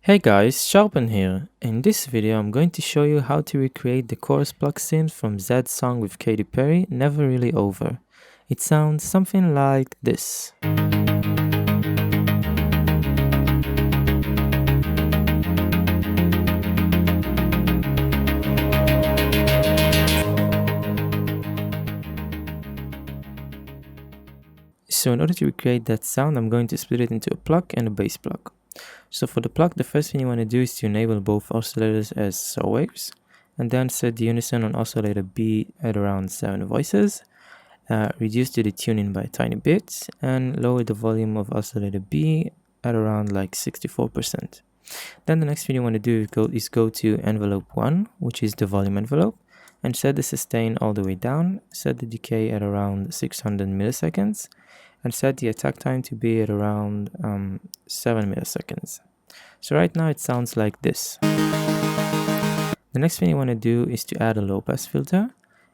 Hey guys, Sharpen here. In this video, I'm going to show you how to recreate the chorus Pluck synth from Zedd's song with Katy Perry, Never Really Over. It sounds something like this. So in order to recreate that sound, I'm going to split it into a pluck and a bass pluck. So for the pluck, the first thing you want to do is to enable both oscillators as saw waves, and then set the unison on oscillator B at around 7 voices, reduce the detuning by a tiny bit, and lower the volume of oscillator B at around like 64%. Then the next thing you want to do is go to envelope 1, which is the volume envelope, and set the sustain all the way down, set the decay at around 600 milliseconds, and set the attack time to be at around 7 milliseconds. So right now it sounds like this. The next thing you want to do is to add a low pass filter.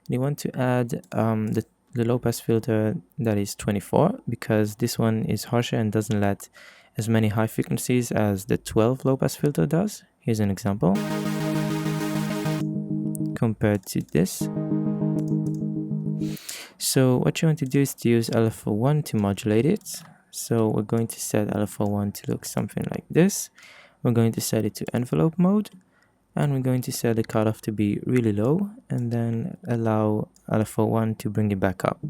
You want to add the low pass filter that is 24, because this one is harsher and doesn't let as many high frequencies as the 12 low pass filter does. Here's an example compared to this. So what you want to do is to use LFO1 to modulate it. So we're going to set LFO1 to look something like this. We're going to set it to envelope mode, and we're going to set the cutoff to be really low, and then allow LFO1 to bring it back up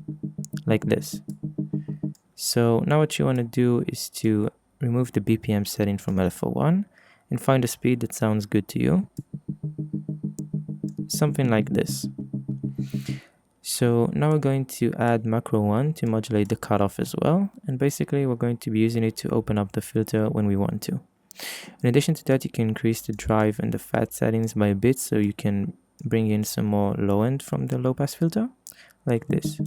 like this. So now what you want to do is to remove the BPM setting from LFO1 and find a speed that sounds good to you. Something like this. So now we're going to add macro 1 to modulate the cutoff as well, and basically we're going to be using it to open up the filter when we want to. In addition to that, you can increase the drive and the fat settings by a bit, so you can bring in some more low end from the low pass filter, like this.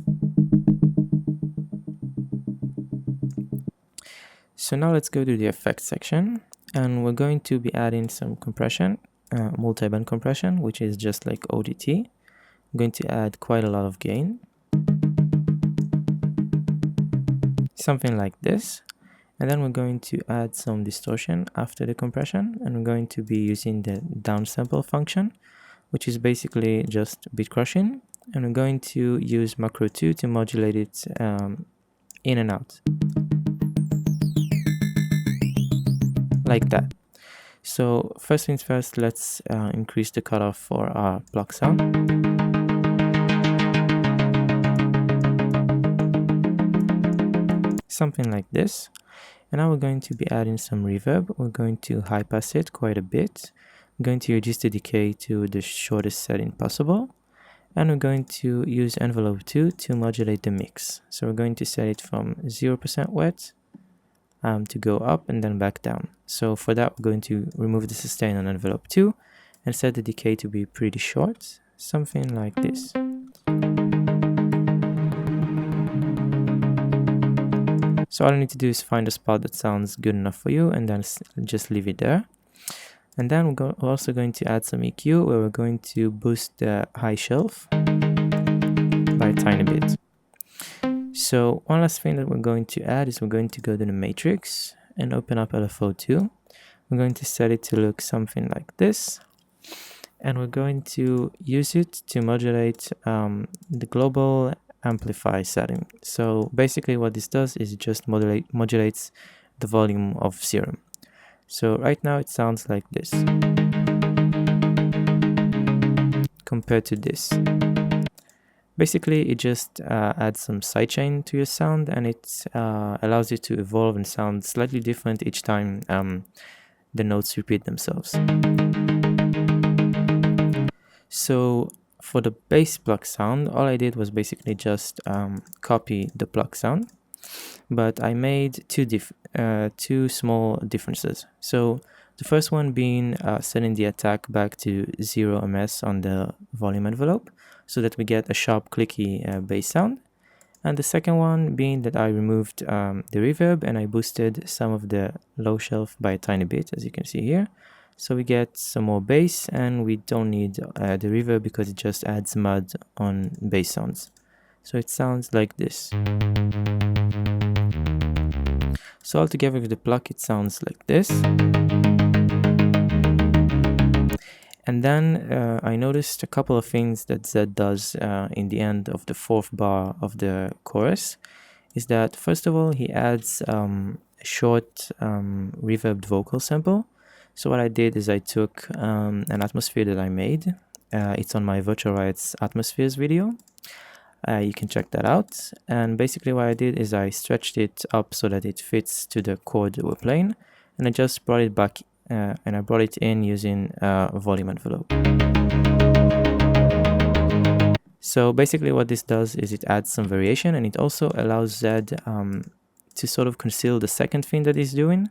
So now let's go to the effects section, and we're going to be adding some compression, multi-band compression, which is just like ODT. I'm going to add quite a lot of gain, something like this, and then we're going to add some distortion after the compression, and we're going to be using the downsample function, which is basically just bitcrushing, and we're going to use macro 2 to modulate it in and out, like that. So first things first, let's increase the cutoff for our Pluck sound. Something like this. And now we're going to be adding some reverb. We're going to high pass it quite a bit. We're going to reduce the decay to the shortest setting possible. And we're going to use envelope 2 to modulate the mix. So we're going to set it from 0% wet to go up and then back down. So for that, we're going to remove the sustain on envelope 2 and set the decay to be pretty short, something like this. So all I need to do is find a spot that sounds good enough for you, and then just leave it there. And then we're also going to add some EQ, where we're going to boost the high shelf by a tiny bit. So one last thing that we're going to add is we're going to go to the matrix and open up LFO2. We're going to set it to look something like this, and we're going to use it to modulate the global amplify setting. So basically what this does is it just modulates the volume of serum. So right now it sounds like this compared to this. Basically it just adds some sidechain to your sound, and it allows you to evolve and sound slightly different each time the notes repeat themselves. So for the bass Pluck sound, all I did was basically just copy the Pluck sound, but I made two small differences. So the first one being setting the attack back to 0 ms on the volume envelope, so that we get a sharp clicky bass sound. And the second one being that I removed the reverb and I boosted some of the low shelf by a tiny bit, as you can see here. So we get some more bass, and we don't need the reverb because it just adds mud on bass sounds. So it sounds like this. So altogether with the Pluck, it sounds like this. then I noticed a couple of things that Zedd does in the end of the fourth bar of the chorus. Is that first of all he adds a short reverbed vocal sample. So what I did is I took an atmosphere that I made. It's on my Virtual Riot Atmospheres video. You can check that out. And basically what I did is I stretched it up so that it fits to the chord that we're playing, and I just brought it back and I brought it in using a volume envelope. So basically what this does is it adds some variation, and it also allows Zedd to sort of conceal the second thing that he's doing,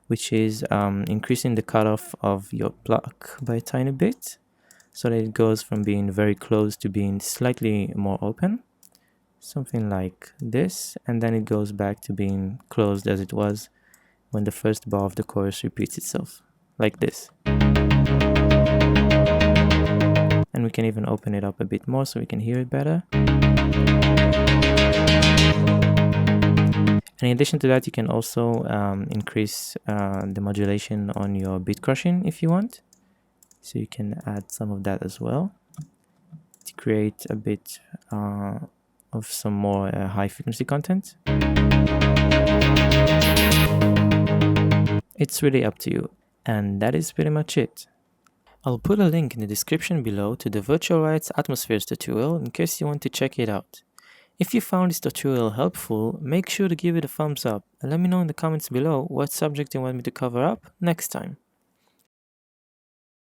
which is increasing the cutoff of your pluck by a tiny bit, so that it goes from being very close to being slightly more open, something like this, and then it goes back to being closed as it was when the first bar of the chorus repeats itself, like this. And we can even open it up a bit more so we can hear it better. And in addition to that, you can also increase the modulation on your beat crushing if you want. So you can add some of that as well to create a bit of some more high frequency content. It's really up to you. And that is pretty much it. I'll put a link in the description below to the Virtual Riot Atmospheres tutorial in case you want to check it out. If you found this tutorial helpful, make sure to give it a thumbs up and let me know in the comments below what subject you want me to cover up next time.